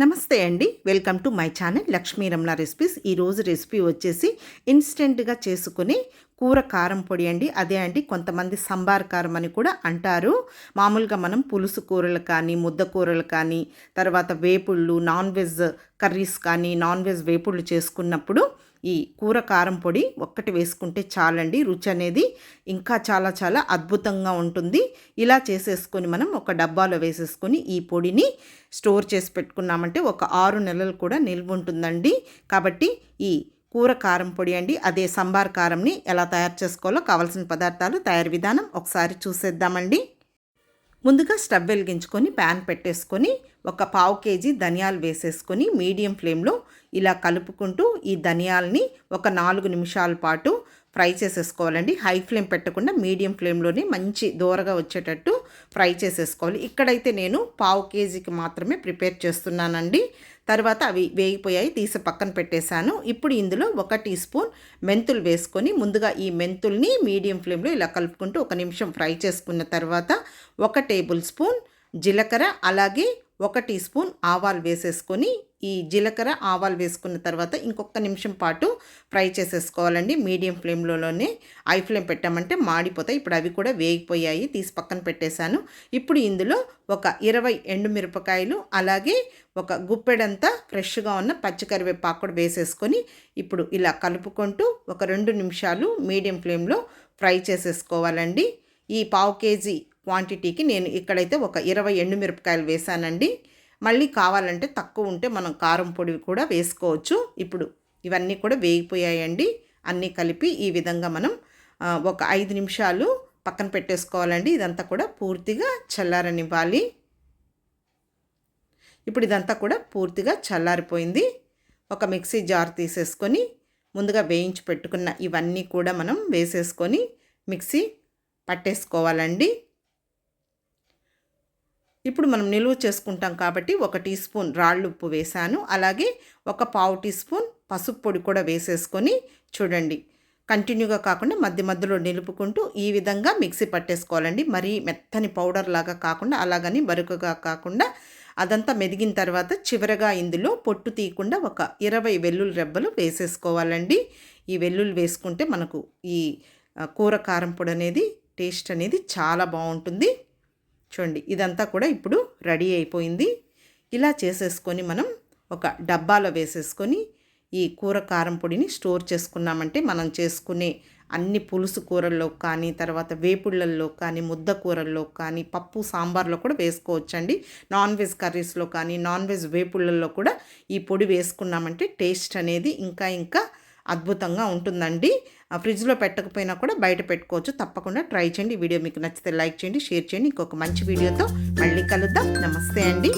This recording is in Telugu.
నమస్తే అండి. Welcome to my channel Lakshmi Ramana recipes. ఈరోజు రెసిపీ వచ్చేసి ఇన్స్టెంట్‌గా చేసుకునే కూర కారం పొడి అండి. అదే అండి, కొంతమంది సంబార్ కారం అని కూడా అంటారు. మామూలుగా మనం పులుసు కూరలు కానీ, ముద్ద కూరలు కానీ, తర్వాత వేపుళ్ళు, నాన్ వెజ్ కర్రీస్ కానీ, నాన్ వెజ్ వేపుళ్ళు చేసుకున్నప్పుడు ఈ కూర కారం పొడి ఒక్కటి వేసుకుంటే చాలండి. రుచి అనేది ఇంకా చాలా చాలా అద్భుతంగా ఉంటుంది. ఇలా చేసేసుకొని మనం ఒక డబ్బాలో వేసేసుకొని ఈ పొడిని స్టోర్ చేసి పెట్టుకున్నామంటే ఒక 6 నెలలు కూడా నిల్వ ఉంటుందండి. కాబట్టి ఈ కూర కారం పొడి అండి, అదే సంబార్ కారంని ఎలా తయారు చేసుకోవాలో కావాల్సిన పదార్థాలు, తయారీ విధానం ఒకసారి చూసేద్దామండి. ముందుగా స్టవ్ వెలిగించుకొని ప్యాన్ పెట్టేసుకొని ఒక పావు కేజీ ధనియాలు వేసేసుకొని మీడియం ఫ్లేమ్లో ఇలా కలుపుకుంటూ ఈ ధనియాలని ఒక 4 నిమిషాల పాటు ఫ్రై చేసేసుకోవాలండి. హై ఫ్లేమ్ పెట్టకుండా మీడియం ఫ్లేమ్లోనే మంచి దూరగా వచ్చేటట్టు ఫ్రై చేసేసుకోవాలి. ఇక్కడైతే నేను పావు కేజీకి మాత్రమే ప్రిపేర్ చేస్తున్నానండి. తర్వాత అవి వేగిపోయాయి, తీసి పక్కన పెట్టేశాను. ఇప్పుడు ఇందులో 1 టీ స్పూన్ మెంతులు వేసుకొని ముందుగా ఈ మెంతుల్ని మీడియం ఫ్లేమ్లో ఇలా కలుపుకుంటూ 1 నిమిషం ఫ్రై చేసుకున్న తర్వాత 1 టేబుల్ స్పూన్ జీలకర్ర, అలాగే 1 టీ స్పూన్ ఆవాలు వేసేసుకొని ఈ జీలకర్ర ఆవాలు వేసుకున్న తర్వాత ఇంకొక నిమిషం పాటు ఫ్రై చేసేసుకోవాలండి. మీడియం ఫ్లేమ్లోనే. హై ఫ్లేమ్ పెట్టామంటే మాడిపోతాయి. ఇప్పుడు అవి కూడా వేగిపోయాయి, తీసి పక్కన పెట్టేశాను. ఇప్పుడు ఇందులో ఒక 20 ఎండుమిరపకాయలు, అలాగే ఒక గుప్పెడంతా ఫ్రెష్గా ఉన్న పచ్చికరివేపాకు కూడా వేసేసుకొని ఇప్పుడు ఇలా కలుపుకుంటూ ఒక 2 నిమిషాలు మీడియం ఫ్లేమ్లో ఫ్రై చేసేసుకోవాలండి. ఈ పావు కేజీ క్వాంటిటీకి నేను ఇక్కడైతే ఒక 20 ఎండుమిరపకాయలు వేసానండి. మళ్ళీ కావాలంటే తక్కువ ఉంటే మనం కారం పొడి కూడా వేసుకోవచ్చు. ఇప్పుడు ఇవన్నీ కూడా వేగిపోయాయండి. అన్నీ కలిపి ఈ విధంగా మనం ఒక 5 నిమిషాలు పక్కన పెట్టేసుకోవాలండి. ఇదంతా కూడా పూర్తిగా చల్లారనివ్వాలి. ఇప్పుడు ఇదంతా కూడా పూర్తిగా చల్లారిపోయింది. ఒక మిక్సీ జార్ తీసేసుకొని ముందుగా వేయించి పెట్టుకున్న ఇవన్నీ కూడా మనం వేసేసుకొని మిక్సీ పట్టేసుకోవాలండి. ఇప్పుడు మనం నిలువ చేసుకుంటాం కాబట్టి 1 టీ స్పూన్ రాళ్ళు ఉప్పు వేసాను, అలాగే ఒక పావు టీ స్పూన్ పసుపు పొడి కూడా వేసేసుకొని చూడండి, కంటిన్యూగా కాకుండా మధ్య మధ్యలో నిలుపుకుంటూ ఈ విధంగా మిక్సీ పట్టేసుకోవాలండి. మరీ మెత్తని పౌడర్ లాగా కాకుండా, అలాగని బరుకుగా కాకుండా అదంతా మెదిగిన తర్వాత చివరగా ఇందులో పొట్టు తీయకుండా ఒక 20 వెల్లుల్లి రెబ్బలు వేసేసుకోవాలండి. ఈ వెల్లుల్లి వేసుకుంటే మనకు ఈ కూర కారం పొడి అనేది టేస్ట్ అనేది చాలా బాగుంటుంది. చూడండి, ఇదంతా కూడా ఇప్పుడు రెడీ అయిపోయింది. ఇలా చేసేసుకొని మనం ఒక డబ్బాలో వేసేసుకొని ఈ కూర కారం పొడిని స్టోర్ చేసుకున్నామంటే మనం చేసుకునే అన్ని పులుసు కూరల్లో కానీ, తర్వాత వేపుళ్ళల్లో కానీ, ముద్ద కూరల్లో కానీ, పప్పు సాంబార్లో కూడా వేసుకోవచ్చండి. నాన్ వెజ్ కర్రీస్లో కానీ, నాన్ వెజ్ వేపుళ్ళల్లో కూడా ఈ పొడి వేసుకున్నామంటే టేస్ట్ అనేది ఇంకా అద్భుతంగా ఉంటుందండి. ఫ్రిడ్జ్లో పెట్టకపోయినా కూడా బయట పెట్టుకోవచ్చు. తప్పకుండా ట్రై చేయండి. వీడియో మీకు నచ్చితే లైక్ చేయండి, షేర్ చేయండి. ఇంకొక మంచి వీడియోతో మళ్ళీ కలుద్దాం. నమస్తే అండి.